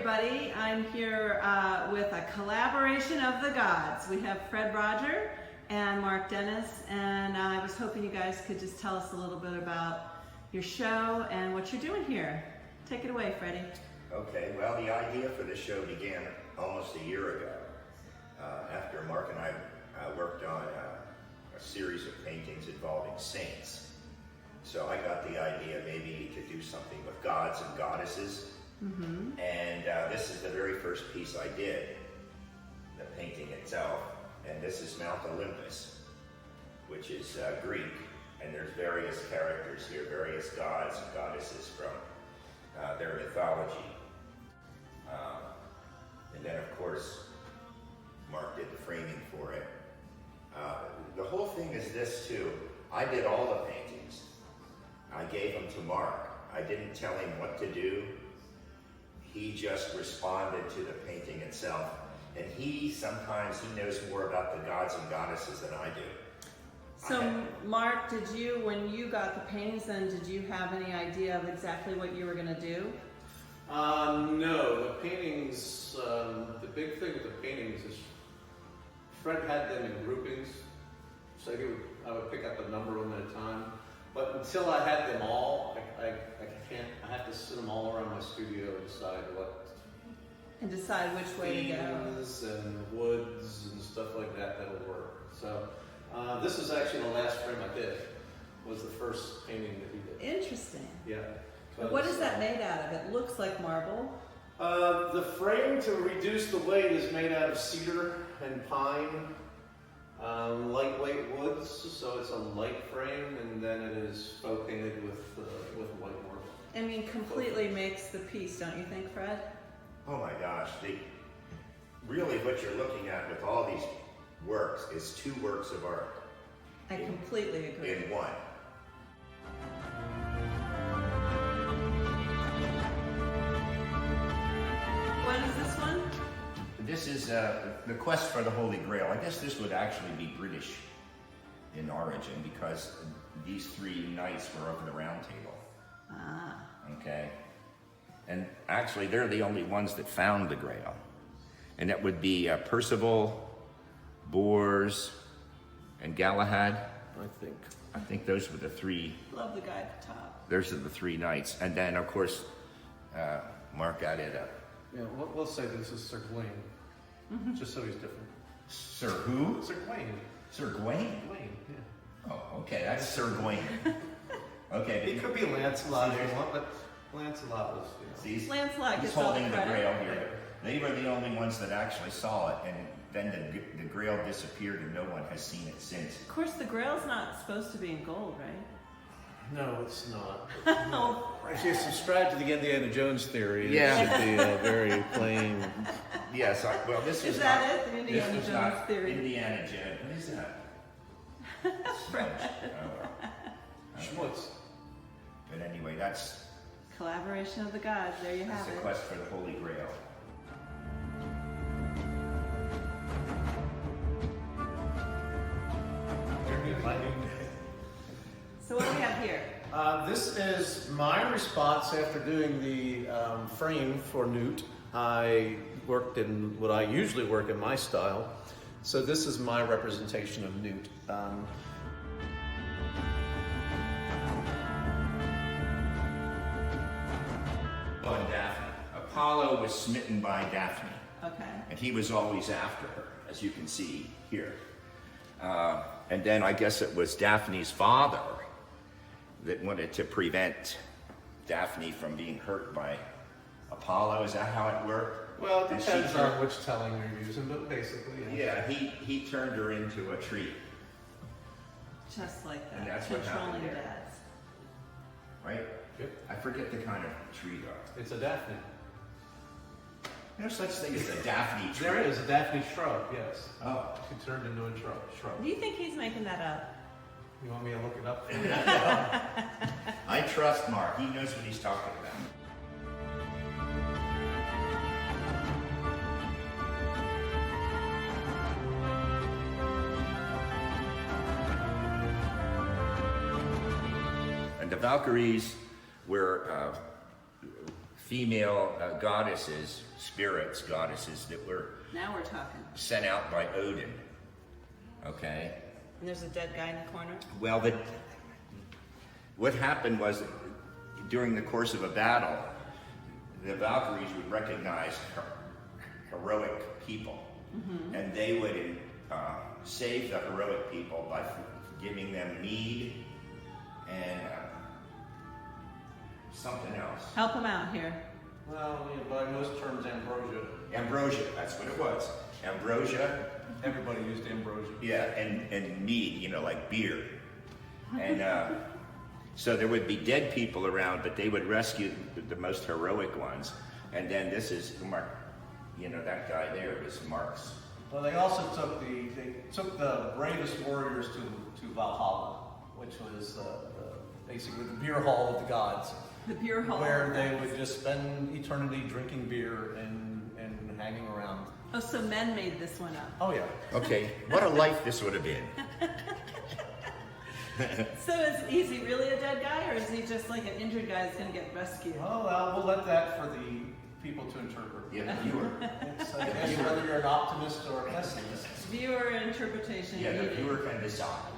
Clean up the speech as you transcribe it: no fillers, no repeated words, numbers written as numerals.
everybody. I'm here with a collaboration of the gods. We have Fred Roger and Mark Dennis, and I was hoping you guys could just tell us a little bit about your show and what you're doing here. Take it away, Freddie. Okay, well, the idea for this show began almost a year ago after Mark and I worked on a series of paintings involving saints. So I got the idea maybe to do something with gods and goddesses. Mm-hmm. And this is the very first piece I did, the painting itself. And this is Mount Olympus, which is Greek. And there's various characters here, various gods and goddesses from their mythology. And then, of course, Mark did the framing for it. The whole thing is this, too. I did all the paintings. I gave them to Mark. I didn't tell him what to do. He just responded to the painting itself. And sometimes he knows more about the gods and goddesses than I do. So, Mark, when you got the paintings then, did you have any idea of exactly what you were going to do? No, the paintings, the big thing with the paintings is Fred had them in groupings, so I would pick up a number of them at a time. But until I had them all, I have to sit them all around my studio and decide which way to go. Themes and woods and stuff like that that'll work. So this is actually the last frame I did, was the first painting that he did. Interesting. Yeah. What is that made out of? It looks like marble. The frame, to reduce the weight, is made out of cedar and pine, lightweight woods, so it's a light frame, and then it is faux painted with white marble. I mean, completely makes the piece, don't you think, Fred? Oh my gosh, really what you're looking at with all these works is two works of art. I completely agree. In one. What is this one? This is the quest for the Holy Grail. I guess this would actually be British in origin because these three knights were over the round table. Ah. Okay. And actually, they're the only ones that found the Grail. And that would be Percival, Bors, and Galahad, I think those were the three. Love the guy at the top. Those are the three knights. And then, of course, Mark added a... Yeah, we'll say this is Sir Gawain, just so he's different. Sir who? Sir Gawain. Sir Gawain? Gawain, yeah. Oh, okay, that's Sir Gawain. Okay. He could be Lancelot if you want, but Lancelot was, See, Lancelot he's holding the Grail here. They were the only ones that actually saw it, and then the Grail disappeared and no one has seen it since. Of course, the Grail's not supposed to be in gold, right? No, it's not. If you subscribe to the Indiana Jones theory, it should be a very plain... Yes, well, this is that it? The Indiana Jones theory? Indiana Jones. What is that? Schmutz. But anyway, that's... Collaboration of the gods. There you have it. The quest for the Holy Grail. So what do we have here? This is my response after doing the frame for Newt. I worked in what I usually work in my style. So this is my representation of Newt. And Daphne. Apollo was smitten by Daphne. Okay. And he was always after her, as you can see here. And then I guess it was Daphne's father that wanted to prevent Daphne from being hurt by Apollo. Is that how it worked? Well, it depends on which telling you're using, but basically, yeah. He turned her into a tree. Just like that. And that's what happened Controlling there. dads. Right? Yep. I forget the kind of tree though. It's a Daphne. There's such thing as a Daphne tree. There is a Daphne shrub, yes. Oh. She turned into a shrub. Do you think he's making that up? You want me to look it up? I trust Mark. He knows what he's talking about. And the Valkyries were female goddesses, spirits, goddesses that were Now we're talking. sent out by Odin. Okay? And there's a dead guy in the corner. Well, what happened was during the course of a battle, the Valkyries would recognize heroic people, and they would save the heroic people by giving them mead and something else. Help him out here. Well, by most terms, ambrosia. Ambrosia, that's what it was. Ambrosia. Everybody used ambrosia. Yeah, and mead, like beer. And so there would be dead people around, but they would rescue the most heroic ones. And then this is Mark, that guy there was Mark's. Well, they also took the bravest warriors to Valhalla, which was basically the beer hall of the gods. The beer hall. Where they would just spend eternity drinking beer and hanging around. Oh, so men made this one up. Oh, yeah. Okay, what a life this would have been. So is he really a dead guy, or is he just like an injured guy that's going to get rescued? Oh, well, we'll let that for the people to interpret. Yeah, the viewer. It's, I guess, whether you're an optimist or a pessimist. Viewer interpretation. Yeah, the needed. viewer can decide.